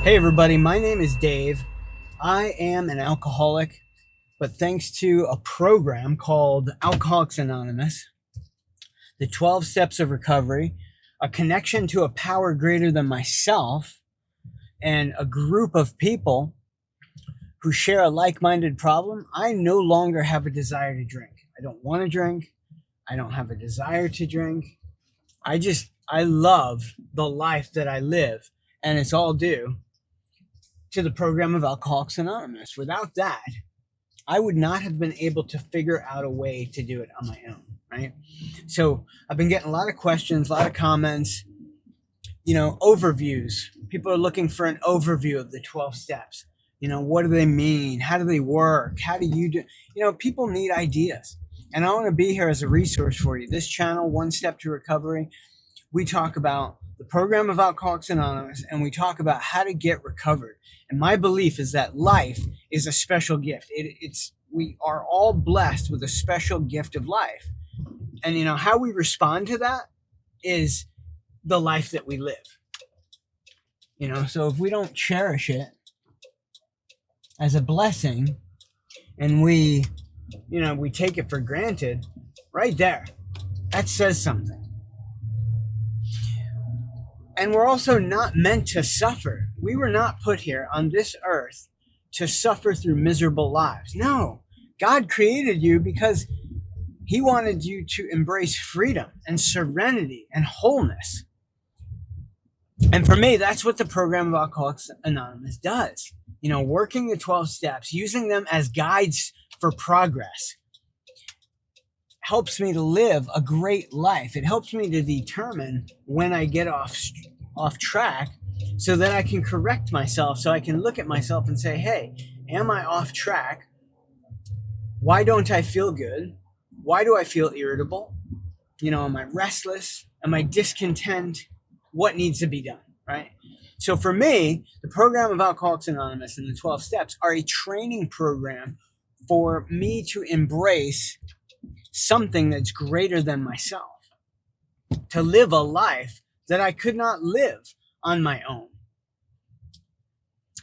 Hey everybody, my name is Dave. I am an alcoholic, but thanks to a program called Alcoholics Anonymous, the 12 Steps of Recovery, a connection to a power greater than myself, and a group of people who share a like-minded problem, I no longer have a desire to drink. I don't want to drink. I don't have a desire to drink. I love the life that I live, and it's all due to the program of Alcoholics Anonymous. Without that, I would not have been able to figure out a way to do it on my own, right? So I've been getting a lot of questions, a lot of comments, overviews. People are looking for an overview of the 12 steps. What do they mean? How do they work? How do you do? People need ideas. And I want to be here as a resource for you. This channel, One Step to Recovery, we talk about the program of Alcoholics Anonymous, and we talk about how to get recovered. And my belief is that life is a special gift. We are all blessed with a special gift of life. And how we respond to that is the life that we live. So if we don't cherish it as a blessing and we take it for granted, right there, that says something. And we're also not meant to suffer. We were not put here on this earth to suffer through miserable lives. No, God created you because He wanted you to embrace freedom and serenity and wholeness. And for me, that's what the program of Alcoholics Anonymous does. Working the 12 steps, using them as guides for progress, helps me to live a great life. It helps me to determine when I get off track so that I can correct myself, so I can look at myself and say, hey, am I off track? Why don't I feel good? Why do I feel irritable? Am I restless? Am I discontent? What needs to be done, right? So for me, the program of Alcoholics Anonymous and the 12 steps are a training program for me to embrace something that's greater than myself, to live a life that I could not live on my own.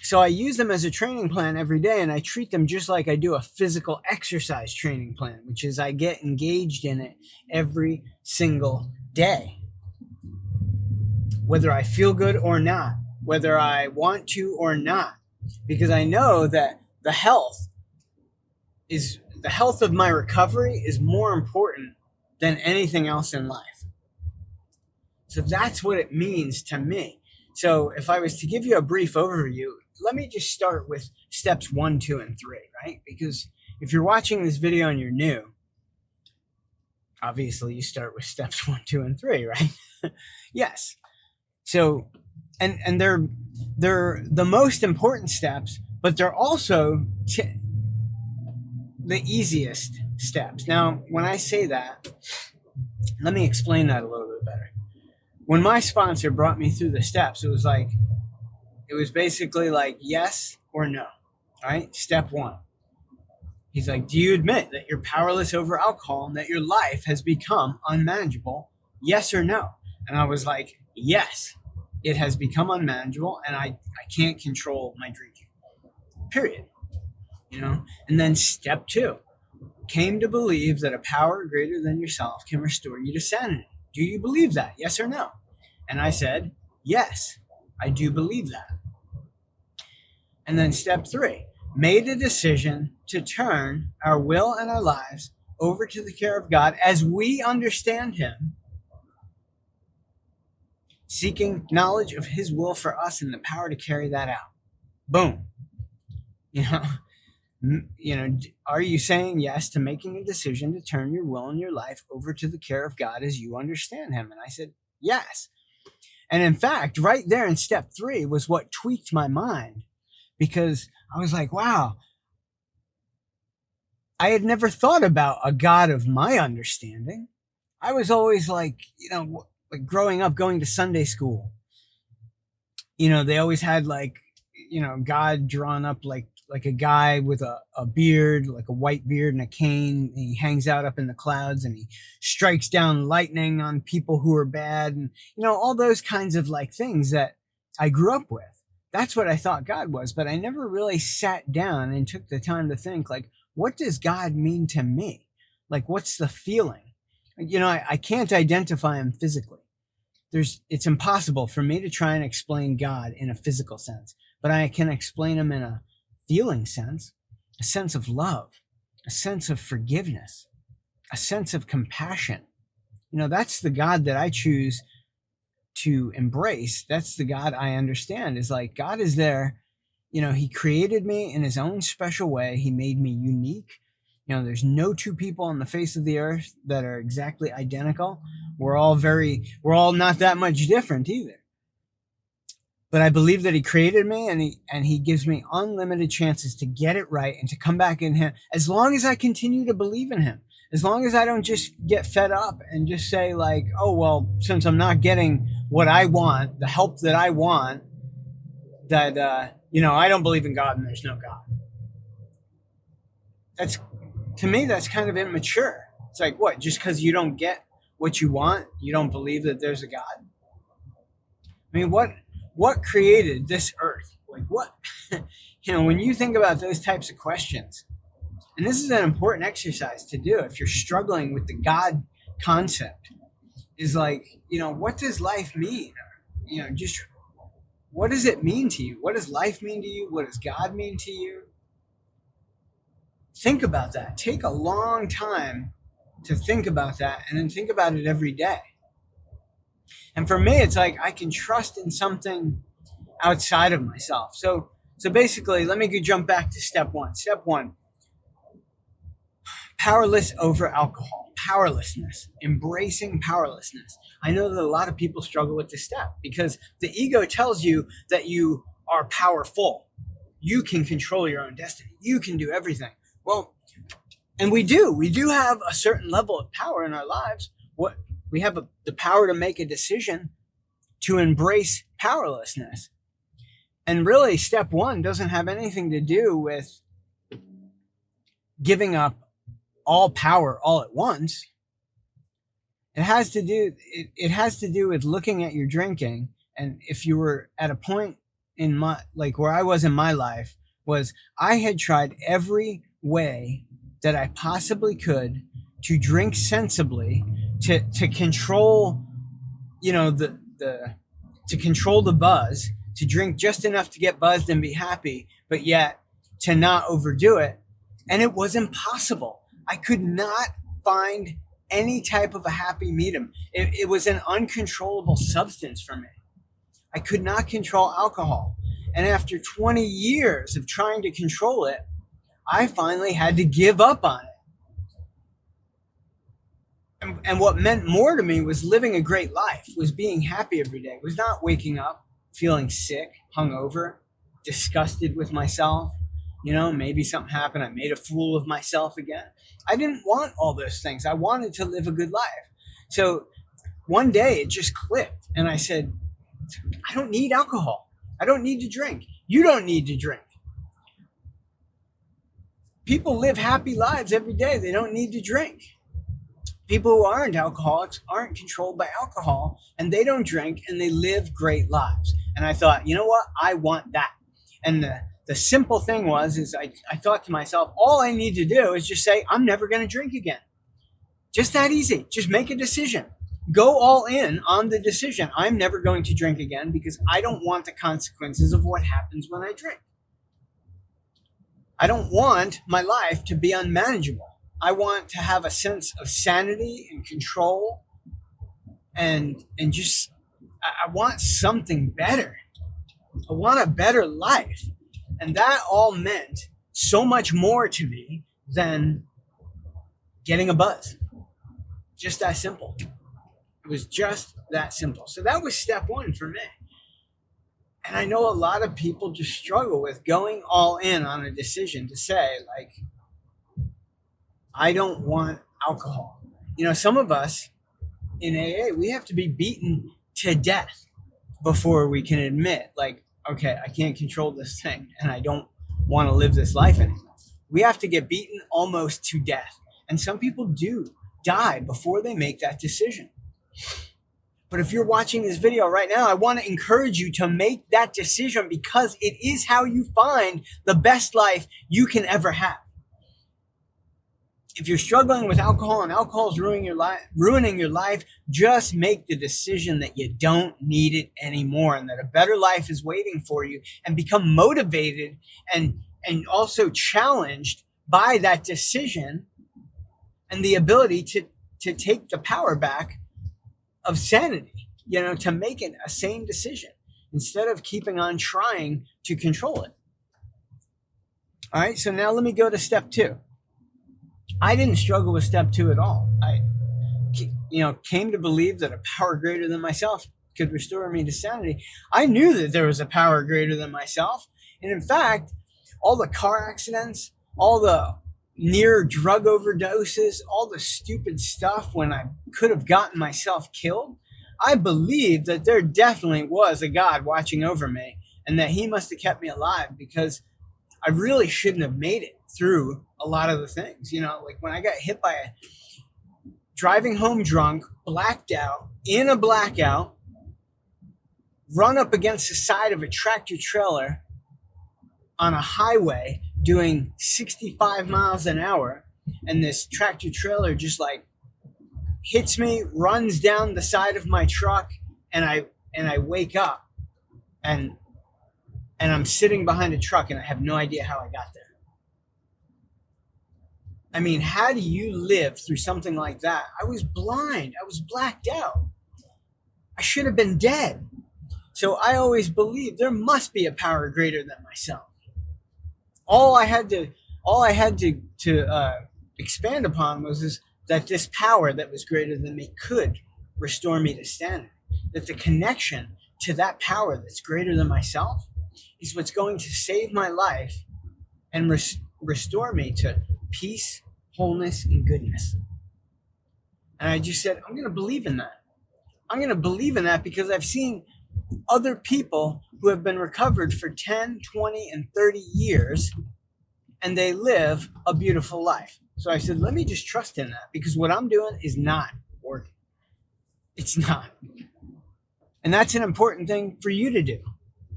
So I use them as a training plan every day, and I treat them just like I do a physical exercise training plan, which is I get engaged in it every single day, whether I feel good or not, whether I want to or not, because I know that the health of my recovery is more important than anything else in life. So that's what it means to me. So if I was to give you a brief overview, let me just start with steps 1, 2, and 3, right? Because if you're watching this video and you're new, obviously you start with steps 1, 2, and 3, right? Yes. So, and they're the most important steps, but they're also the easiest steps. Now, when I say that, let me explain that a little bit better. When my sponsor brought me through the steps, it was basically like yes or no, right? Step 1. He's like, do you admit that you're powerless over alcohol and that your life has become unmanageable? Yes or no? And I was like, yes, it has become unmanageable and I can't control my drinking, period. And then step 2, came to believe that a power greater than yourself can restore you to sanity. Do you believe that? Yes or no? And I said, yes, I do believe that. And then step 3, made a decision to turn our will and our lives over to the care of God as we understand Him, seeking knowledge of His will for us and the power to carry that out. Boom. Are you saying yes to making a decision to turn your will and your life over to the care of God as you understand Him? And I said, yes. And in fact, right there in step 3 was what tweaked my mind, because I was like, wow, I had never thought about a God of my understanding. I was always like growing up, going to Sunday school, they always had God drawn up like a guy with a beard, like a white beard and a cane. And he hangs out up in the clouds and he strikes down lightning on people who are bad. And, all those kinds of things that I grew up with. That's what I thought God was, but I never really sat down and took the time to think, like, what does God mean to me? Like, what's the feeling? I can't identify him physically. It's impossible for me to try and explain God in a physical sense, but I can explain him in a feeling sense, a sense of love, a sense of forgiveness, a sense of compassion. That's the God that I choose to embrace. That's the God I understand, is like, God is there. He created me in his own special way. He made me unique. There's no two people on the face of the earth that are exactly identical. We're all not that much different either. But I believe that he created me, and he gives me unlimited chances to get it right and to come back in him, as long as I continue to believe in him. As long as I don't just get fed up and just say, like, oh, well, since I'm not getting what I want, the help that I want, that, I don't believe in God and there's no God. To me, that's kind of immature. It's like, what, just because you don't get what you want, you don't believe that there's a God? I mean, what created this earth? Like, what? When you think about those types of questions, and this is an important exercise to do if you're struggling with the God concept, is like, what does life mean? Just what does it mean to you? What does life mean to you? What does God mean to you? Think about that. Take a long time to think about that, and then think about it every day. And for me, it's like I can trust in something outside of myself. So basically, let me jump back to step one. Step one, powerless over alcohol. Powerlessness. Embracing powerlessness. I know that a lot of people struggle with this step because the ego tells you that you are powerful. You can control your own destiny. You can do everything. Well, and we do. We do have a certain level of power in our lives. We have the power to make a decision to embrace powerlessness. And really, step one doesn't have anything to do with giving up all power all at once. It has to do with looking at your drinking. And if you were at a point in where I was in my life, was I had tried every way that I possibly could to drink sensibly, to control, to control the buzz, to drink just enough to get buzzed and be happy, but yet to not overdo it. And it was impossible. I could not find any type of a happy medium. It was an uncontrollable substance for me. I could not control alcohol. And after 20 years of trying to control it, I finally had to give up on it. And what meant more to me was living a great life, was being happy every day, was not waking up feeling sick, hungover, disgusted with myself. Maybe something happened. I made a fool of myself again. I didn't want all those things. I wanted to live a good life. So one day it just clicked. And I said, I don't need alcohol. I don't need to drink. You don't need to drink. People live happy lives every day. They don't need to drink. People who aren't alcoholics aren't controlled by alcohol, and they don't drink, and they live great lives. And I thought, you know what? I want that. And the simple thing is I thought to myself, all I need to do is just say, I'm never going to drink again. Just that easy. Just make a decision. Go all in on the decision. I'm never going to drink again because I don't want the consequences of what happens when I drink. I don't want my life to be unmanageable. I want to have a sense of sanity and control, and just, I want something better. I want a better life. And that all meant so much more to me than getting a buzz. Just that simple. It was just that simple. So that was step one for me. And I know a lot of people just struggle with going all in on a decision to say, like, I don't want alcohol. Some of us in AA, we have to be beaten to death before we can admit, like, okay, I can't control this thing and I don't want to live this life anymore. We have to get beaten almost to death. And some people do die before they make that decision. But if you're watching this video right now, I want to encourage you to make that decision, because it is how you find the best life you can ever have. If you're struggling with alcohol and alcohol is ruining your life, just make the decision that you don't need it anymore and that a better life is waiting for you, and become motivated and also challenged by that decision and the ability to take the power back of sanity, to make it a sane decision instead of keeping on trying to control it. All right, so now let me go to step 2. I didn't struggle with step 2 at all. I, came to believe that a power greater than myself could restore me to sanity. I knew that there was a power greater than myself. And in fact, all the car accidents, all the near drug overdoses, all the stupid stuff when I could have gotten myself killed, I believed that there definitely was a God watching over me and that he must have kept me alive, because I really shouldn't have made it through a lot of the things. Like when I got hit by driving home drunk, blacked out, in a blackout, run up against the side of a tractor trailer on a highway doing 65 miles an hour, and this tractor trailer just like hits me, runs down the side of my truck, and I wake up and I'm sitting behind a truck and I have no idea how I got there. I mean, how do you live through something like that? I was blind. I was blacked out. I should have been dead. So I always believed there must be a power greater than myself. All I had to expand upon was that this power that was greater than me could restore me to sanity. That the connection to that power that's greater than myself is what's going to save my life and restore me to peace, wholeness, and goodness. And I just said, I'm going to believe in that. I'm going to believe in that because I've seen other people who have been recovered for 10, 20, and 30 years, and they live a beautiful life. So I said, let me just trust in that, because what I'm doing is not working. It's not. And that's an important thing for you to do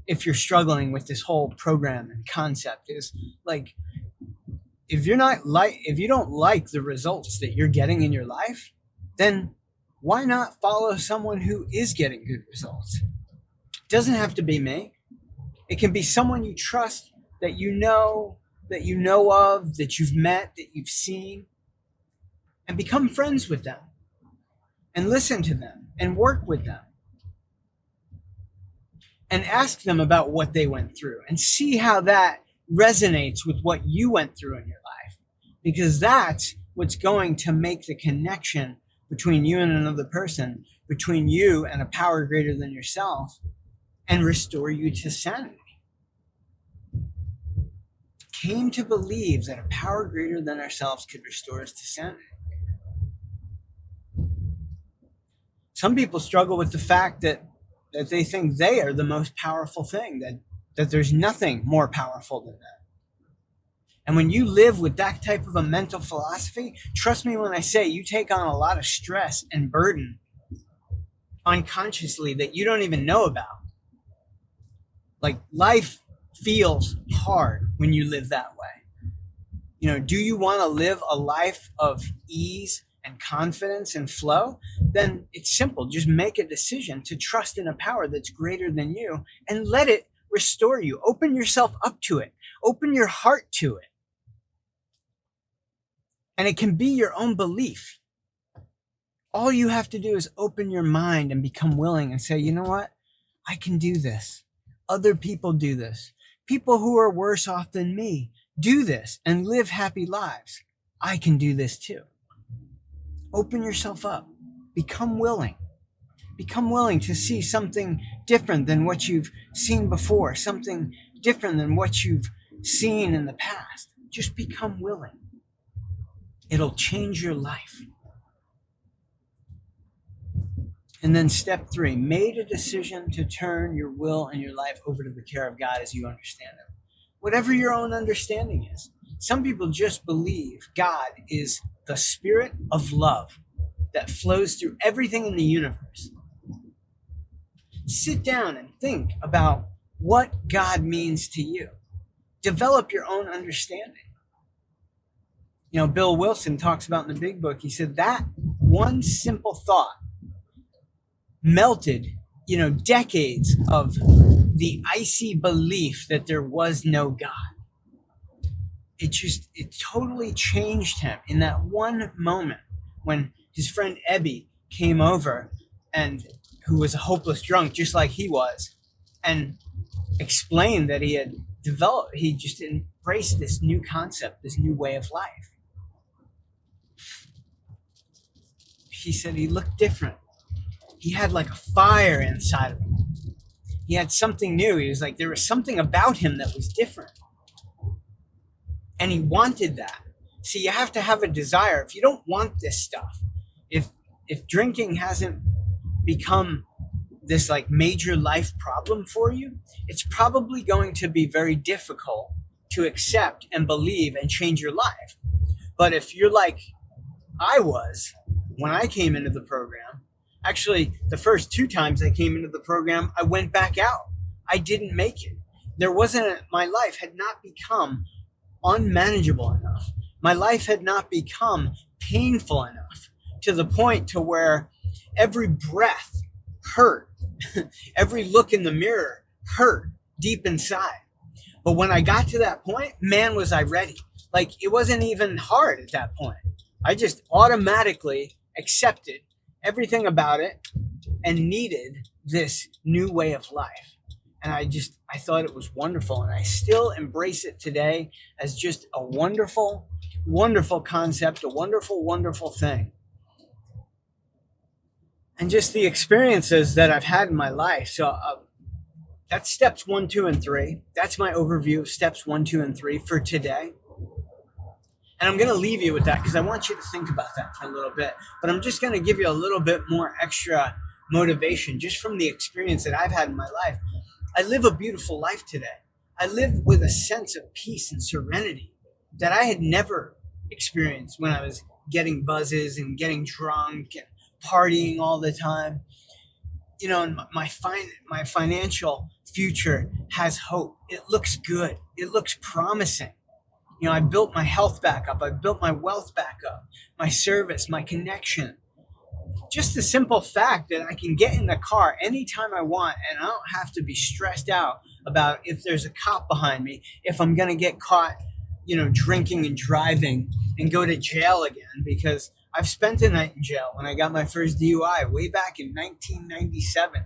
if you're struggling with this whole program and concept, is like, if you don't like the results that you're getting in your life, then why not follow someone who is getting good results? It doesn't have to be me. It can be someone you trust, that you know of, that you've met, that you've seen, and become friends with them and listen to them and work with them and ask them about what they went through and see how that resonates with what you went through in your life, because that's what's going to make the connection between you and another person, between you and a power greater than yourself, and restore you to sanity. Came to believe that a power greater than ourselves could restore us to sanity. Some people struggle with the fact that they think they are the most powerful thing, that there's nothing more powerful than that. And when you live with that type of a mental philosophy, trust me when I say you take on a lot of stress and burden unconsciously that you don't even know about. Like, life feels hard when you live that way. Do you want to live a life of ease and confidence and flow? Then it's simple. Just make a decision to trust in a power that's greater than you and let it restore you. Open yourself up to it. Open your heart to it. And it can be your own belief. All you have to do is open your mind and become willing and say, you know what? I can do this. Other people do this. People who are worse off than me do this and live happy lives. I can do this too. Open yourself up. Become willing. Become willing to see something different than what you've seen before, something different than what you've seen in the past. Just become willing. It'll change your life. And then step 3, made a decision to turn your will and your life over to the care of God as you understand it. Whatever your own understanding is. Some people just believe God is the spirit of love that flows through everything in the universe. sit down and think about what God means to you. Develop your own understanding. Bill Wilson talks about in the Big Book, he said that one simple thought melted, decades of the icy belief that there was no God. It totally changed him in that one moment when his friend Ebby came over, and who was a hopeless drunk just like he was, and explained that he just embraced this new concept, this new way of life. He said he looked different. He had like a fire inside of him. He had something new. He was like, there was something about him that was different. And he wanted that. See, you have to have a desire. If you don't want this stuff, if drinking hasn't become this like major life problem for you, it's probably going to be very difficult to accept and believe and change your life. But if you're like I was when I came into the program, actually the first 2 times I came into the program, I went back out. I didn't make it. My life had not become unmanageable enough. My life had not become painful enough to the point to where every breath hurt. Every look in the mirror hurt deep inside. But when I got to that point, man, was I ready. Like, it wasn't even hard at that point. I just automatically accepted everything about it and needed this new way of life. And I thought it was wonderful. And I still embrace it today as just a wonderful, wonderful concept, a wonderful, wonderful thing. And just the experiences that I've had in my life. So that's steps 1, 2, and 3. That's my overview of steps 1, 2, and 3 for today. And I'm going to leave you with that because I want you to think about that for a little bit. But I'm just going to give you a little bit more extra motivation just from the experience that I've had in my life. I live a beautiful life today. I live with a sense of peace and serenity that I had never experienced when I was getting buzzes and getting drunk and partying all the time. And my financial future has hope. It looks good. It looks promising. I built my health back up. I built my wealth back up, my service, my connection. Just the simple fact that I can get in the car anytime I want and I don't have to be stressed out about if there's a cop behind me, if I'm going to get caught, drinking and driving and go to jail again, because I've spent a night in jail when I got my first DUI way back in 1997,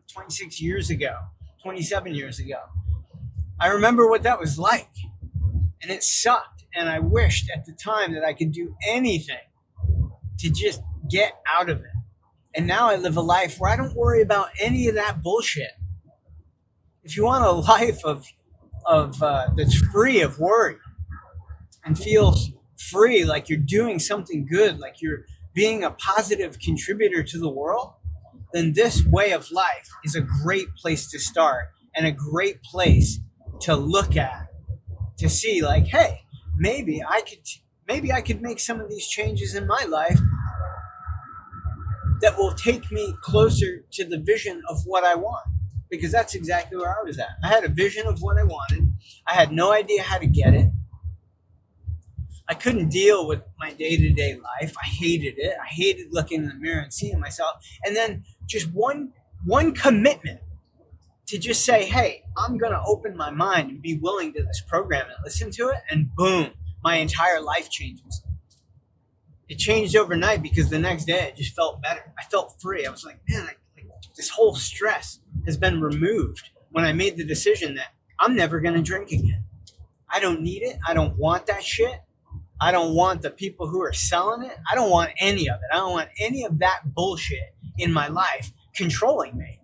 26 years ago, 27 years ago. I remember what that was like, and it sucked. And I wished at the time that I could do anything to just get out of it. And now I live a life where I don't worry about any of that bullshit. If you want a life that's free of worry and feels free, like you're doing something good, like you're being a positive contributor to the world, then this way of life is a great place to start and a great place to look at, to see like, hey, maybe I could make some of these changes in my life that will take me closer to the vision of what I want. Because that's exactly where I was at. I had a vision of what I wanted. I had no idea how to get it. I couldn't deal with my day-to-day life. I hated it. I hated looking in the mirror and seeing myself. And then just one commitment to just say, hey, I'm going to open my mind and be willing to this program and listen to it. And boom, my entire life changes. It changed overnight because the next day I just felt better. I felt free. I was like, man, this whole stress has been removed when I made the decision that I'm never going to drink again. I don't need it. I don't want that shit. I don't want the people who are selling it. I don't want any of it. I don't want any of that bullshit in my life controlling me.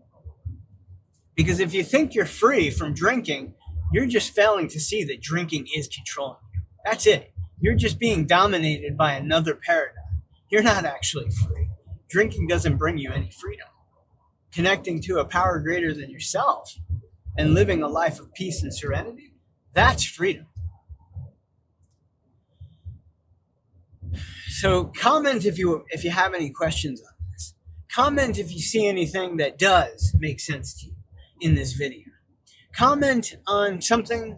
Because if you think you're free from drinking, you're just failing to see that drinking is controlling you. That's it. You're just being dominated by another paradigm. You're not actually free. Drinking doesn't bring you any freedom. Connecting to a power greater than yourself and living a life of peace and serenity, that's freedom. So comment if you have any questions on this. Comment if you see anything that does make sense to you in this video. Comment on something.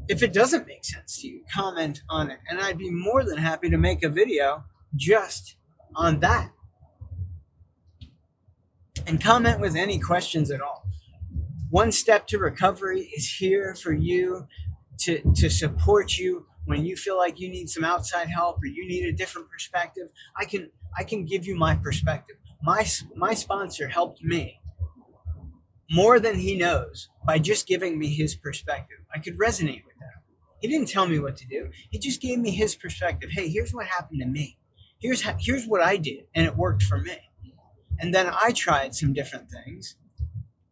If it doesn't make sense to you, comment on it. And I'd be more than happy to make a video just on that. And comment with any questions at all. One Step to Recovery is here for you to support you when you feel like you need some outside help or you need a different perspective. I can give you my perspective. My sponsor helped me more than he knows by just giving me his perspective. I could resonate with that. He didn't tell me what to do. He just gave me his perspective. Hey, here's what happened to me. Here's what I did, and it worked for me. And then I tried some different things,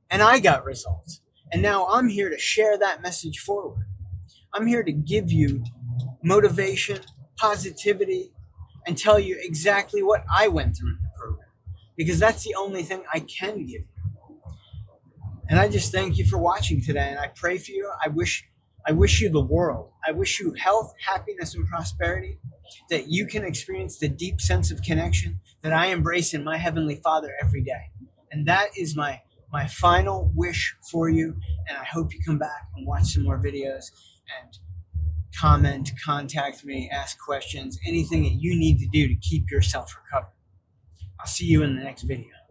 and I got results. And now I'm here to share that message forward. I'm here to give you motivation, positivity, and tell you exactly what I went through in the program, because that's the only thing I can give you. And I just thank you for watching today, and I pray for you. I wish you the world. I wish you health, happiness, and prosperity, that you can experience the deep sense of connection that I embrace in my Heavenly Father every day. And that is my final wish for you. And I hope you come back and watch some more videos and comment, contact me, ask questions, anything that you need to do to keep yourself recovered. I'll see you in the next video.